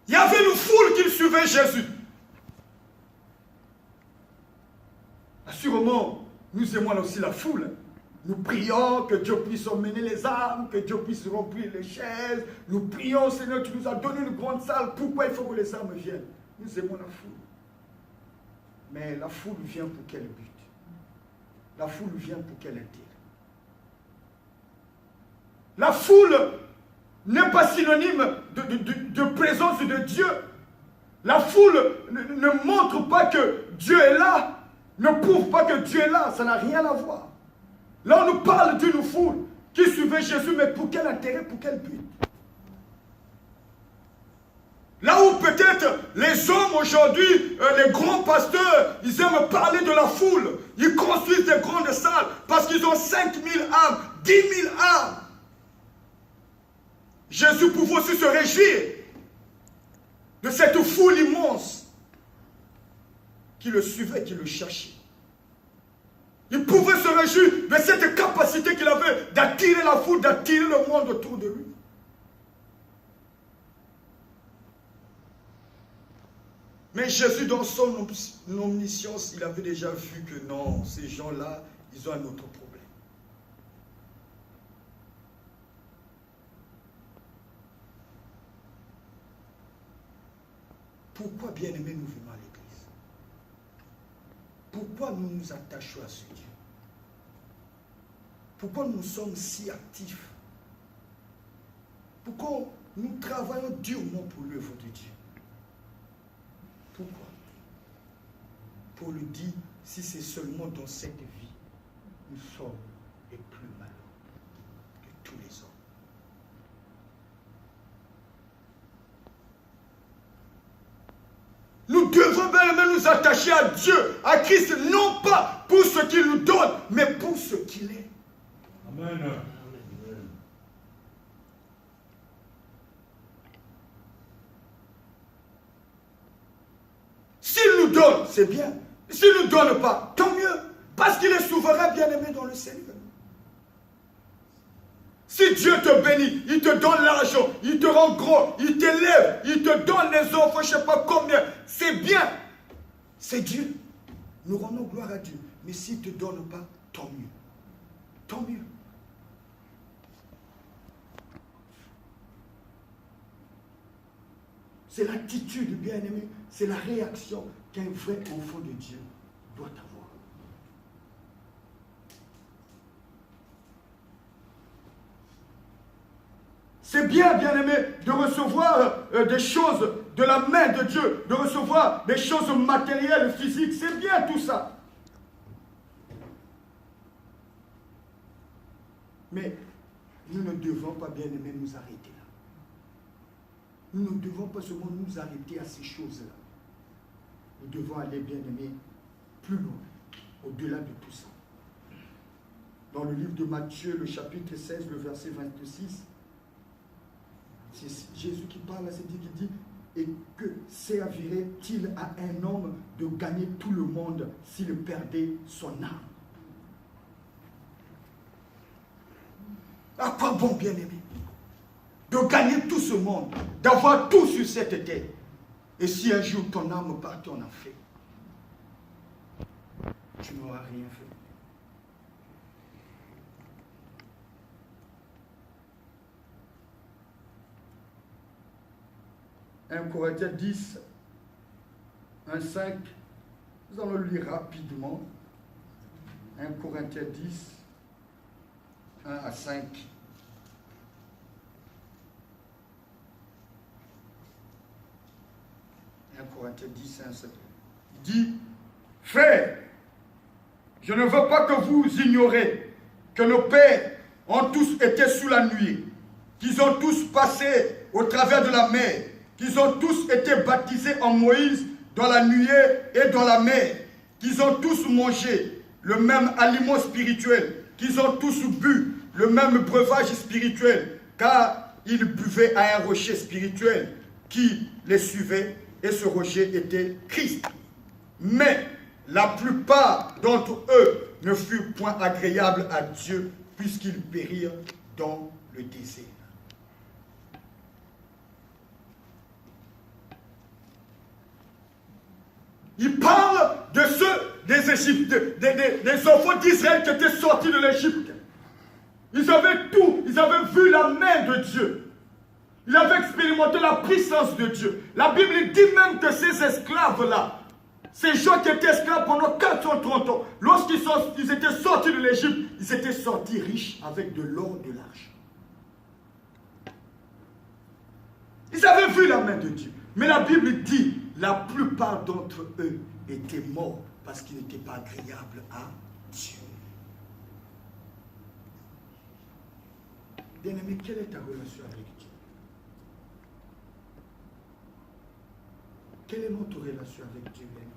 Il y avait une foule qui suivait Jésus. Assurément, nous aimons aussi la foule. Nous prions que Dieu puisse emmener les âmes, que Dieu puisse remplir les chaises. Nous prions, Seigneur, tu nous as donné une grande salle. Pourquoi il faut que les âmes viennent? Nous aimons la foule. Mais la foule vient pour quel but? La foule vient pour quel intérêt? La foule n'est pas synonyme de présence de Dieu. La foule ne montre pas que Dieu est là, ne prouve pas que Dieu est là. Ça n'a rien à voir. Là, on nous parle d'une foule qui suivait Jésus, mais pour quel intérêt, pour quel but? Là où peut-être les hommes aujourd'hui, les grands pasteurs, ils aiment parler de la foule. Ils construisent des grandes salles parce qu'ils ont 5000 âmes, 10 000 âmes. Jésus pouvait aussi se réjouir de cette foule immense qui le suivait, qui le cherchait. Il pouvait se réjouir de cette capacité qu'il avait d'attirer la foule, d'attirer le monde autour de lui. Mais Jésus, dans son omniscience, il avait déjà vu que non, ces gens-là, ils ont un autre problème. Pourquoi, bien-aimés, nous venons à l'église? Pourquoi nous nous attachons à ce Dieu? Pourquoi nous sommes si actifs? Pourquoi nous travaillons durement pour l'œuvre de Dieu? Pourquoi? Pour le dire, si c'est seulement dans cette vie, nous sommes les plus malheureux que tous les hommes. Nous devons bien nous attacher à Dieu, à Christ, non pas pour ce qu'il nous donne, mais pour ce qu'il est. Amen. S'il nous donne, c'est bien. S'il ne nous donne pas, tant mieux. Parce qu'il est souverain, bien-aimé dans le Seigneur. Si Dieu te bénit, il te donne l'argent, il te rend gros, il t'élève, il te donne les enfants, je ne sais pas combien, c'est bien. C'est Dieu. Nous rendons gloire à Dieu. Mais s'il ne te donne pas, tant mieux. Tant mieux. C'est l'attitude, bien-aimé, c'est la réaction qu'un vrai enfant de Dieu doit avoir. C'est bien, bien-aimé, de recevoir des choses de la main de Dieu, de recevoir des choses matérielles, physiques. C'est bien tout ça. Mais nous ne devons pas, bien-aimé, nous arrêter là. Nous ne devons pas seulement nous arrêter à ces choses-là. Nous devons aller, bien-aimé, plus loin, au-delà de tout ça. Dans le livre de Matthieu, le chapitre 16, le verset 26, c'est Jésus qui parle, c'est dit qu'il dit, et que servirait-il à un homme de gagner tout le monde s'il perdait son âme? À quoi bon, bien-aimé? De gagner tout ce monde, d'avoir tout sur cette terre. Et si un jour ton âme partait en enfer, tu n'auras rien fait. 1 Corinthiens 10, 1, 5, nous allons le lire rapidement. 1 Corinthiens 10, 1 à 5. Corinthiens 10, 1, 7. Il dit, frères, je ne veux pas que vous ignorez que nos pères ont tous été sous la nuée, qu'ils ont tous passé au travers de la mer, qu'ils ont tous été baptisés en Moïse dans la nuée et dans la mer, qu'ils ont tous mangé le même aliment spirituel, qu'ils ont tous bu le même breuvage spirituel, car ils buvaient à un rocher spirituel qui les suivait, et ce rocher était Christ. Mais la plupart d'entre eux ne furent point agréables à Dieu, puisqu'ils périrent dans le désert. Il parle de ceux des Égyptes, des enfants d'Israël qui étaient sortis de l'Égypte. Ils avaient tout, ils avaient vu la main de Dieu. Ils avaient expérimenté la puissance de Dieu. La Bible dit même que ces esclaves-là, ces gens qui étaient esclaves pendant 430 ans, lorsqu'ils étaient sortis de l'Égypte, ils étaient sortis riches avec de l'or, de l'argent. Ils avaient vu la main de Dieu. Mais la Bible dit, la plupart d'entre eux étaient morts parce qu'ils n'étaient pas agréables à Dieu. Bien-aimé, quelle est ta relation avec Dieu? Quelle est notre relation avec Dieu, bien-aimé?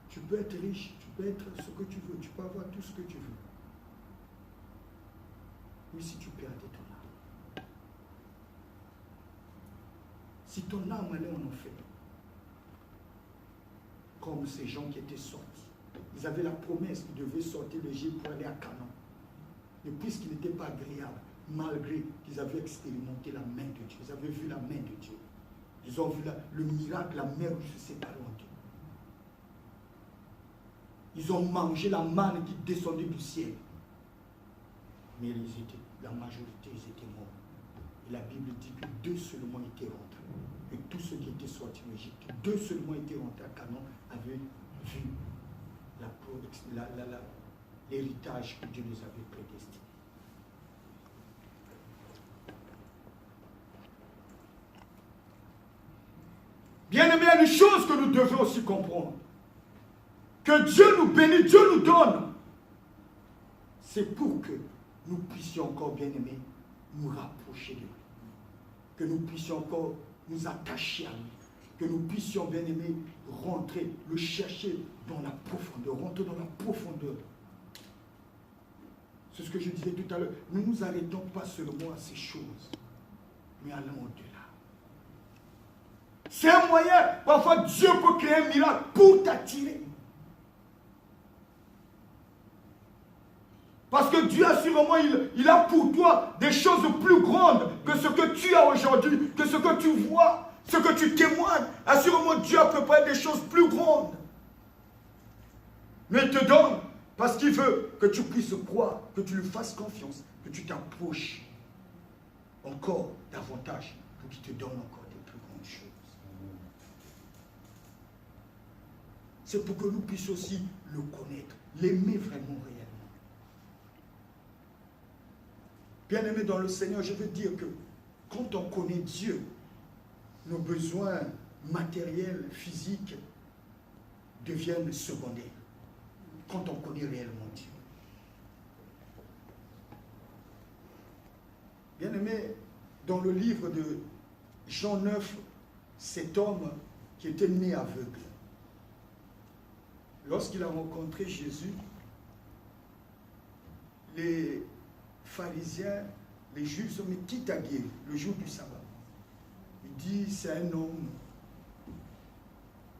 Tu peux être riche, tu peux être ce que tu veux, tu peux avoir tout ce que tu veux. Mais si tu perdais ton âme, si ton âme allait en enfer, comme ces gens qui étaient sortis, ils avaient la promesse qu'ils devaient sortir de l'Égypte pour aller à Canaan. Et puisqu'ils n'étaient pas agréables, malgré qu'ils avaient expérimenté la main de Dieu, ils avaient vu la main de Dieu, ils ont vu le miracle, la mer se séparer en deux. Ils ont mangé la manne qui descendait du ciel. Mais la majorité, ils étaient morts. Et la Bible dit que 2 seulement étaient rentrés. Et tous ceux qui étaient sortis d'Égypte, 2 seulement étaient rentrés à Canaan, avaient vu l'héritage que Dieu les avait prédestiné. Bien aimé, il y a une chose que nous devons aussi comprendre. Que Dieu nous bénit, Dieu nous donne. C'est pour que nous puissions encore, bien aimés, nous rapprocher de lui. Que nous puissions encore nous attacher à lui. Que nous puissions, bien aimés, rentrer, le chercher dans la profondeur, rentrer dans la profondeur. C'est ce que je disais tout à l'heure. Ne nous arrêtons pas seulement à ces choses, mais allons au-delà. C'est un moyen, parfois Dieu peut créer un miracle pour t'attirer. Parce que Dieu, assurément, il a pour toi des choses plus grandes que ce que tu as aujourd'hui, que ce que tu vois, ce que tu témoignes. Assurément, Dieu a préparé des choses plus grandes. Mais il te donne parce qu'il veut que tu puisses croire, que tu lui fasses confiance, que tu t'approches encore davantage pour qu'il te donne encore des plus grandes choses. C'est pour que nous puissions aussi le connaître, l'aimer vraiment réellement. Bien-aimés dans le Seigneur, je veux dire que quand on connaît Dieu, nos besoins matériels, physiques deviennent secondaires. Quand on connaît réellement Dieu. Bien-aimés, dans le livre de Jean 9, cet homme qui était né aveugle, lorsqu'il a rencontré Jésus, les pharisiens, les juifs sont mis qui t'a guéri le jour du sabbat. Il dit, c'est un homme.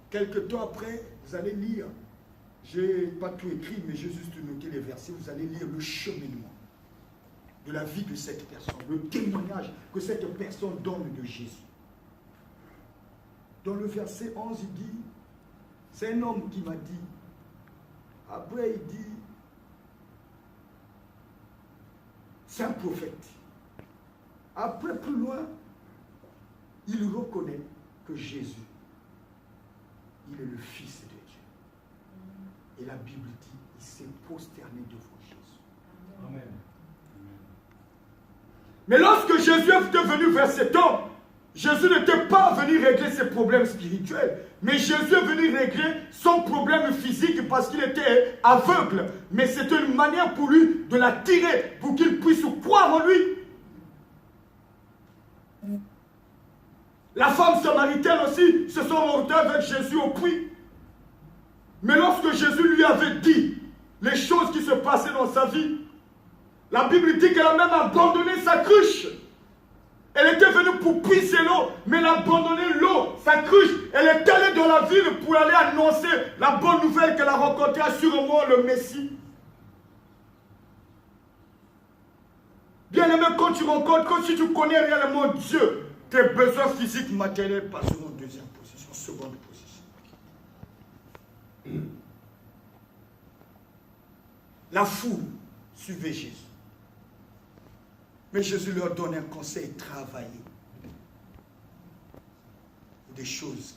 Quelque temps après, vous allez lire, je n'ai pas tout écrit, mais j'ai juste noté les versets, vous allez lire le cheminement de la vie de cette personne, le témoignage que cette personne donne de Jésus. Dans le verset 11, il dit, c'est un homme qui m'a dit, après il dit, c'est un prophète. Après, plus loin, il reconnaît que Jésus, il est le Fils de Dieu. Et la Bible dit, il s'est prosterné devant Jésus. Amen. Mais lorsque Jésus est venu vers cet homme, Jésus n'était pas venu régler ses problèmes spirituels, mais Jésus est venu régler son problème physique parce qu'il était aveugle. Mais c'était une manière pour lui de l'attirer, pour qu'il puisse croire en lui. La femme samaritaine aussi se sont retrouvées avec Jésus au puits. Mais lorsque Jésus lui avait dit les choses qui se passaient dans sa vie, la Bible dit qu'elle a même abandonné sa cruche. Elle était venue pour puiser l'eau, mais elle a abandonné l'eau, sa cruche. Elle est allée dans la ville pour aller annoncer la bonne nouvelle qu'elle a rencontrée, assurément le Messie. Bien aimé, quand tu rencontres, quand si tu connais réellement Dieu, tes besoins physiques, matériels passeront en deuxième position, seconde position. La foule suivait Jésus. Mais Jésus leur donne un conseil, travailler. Des choses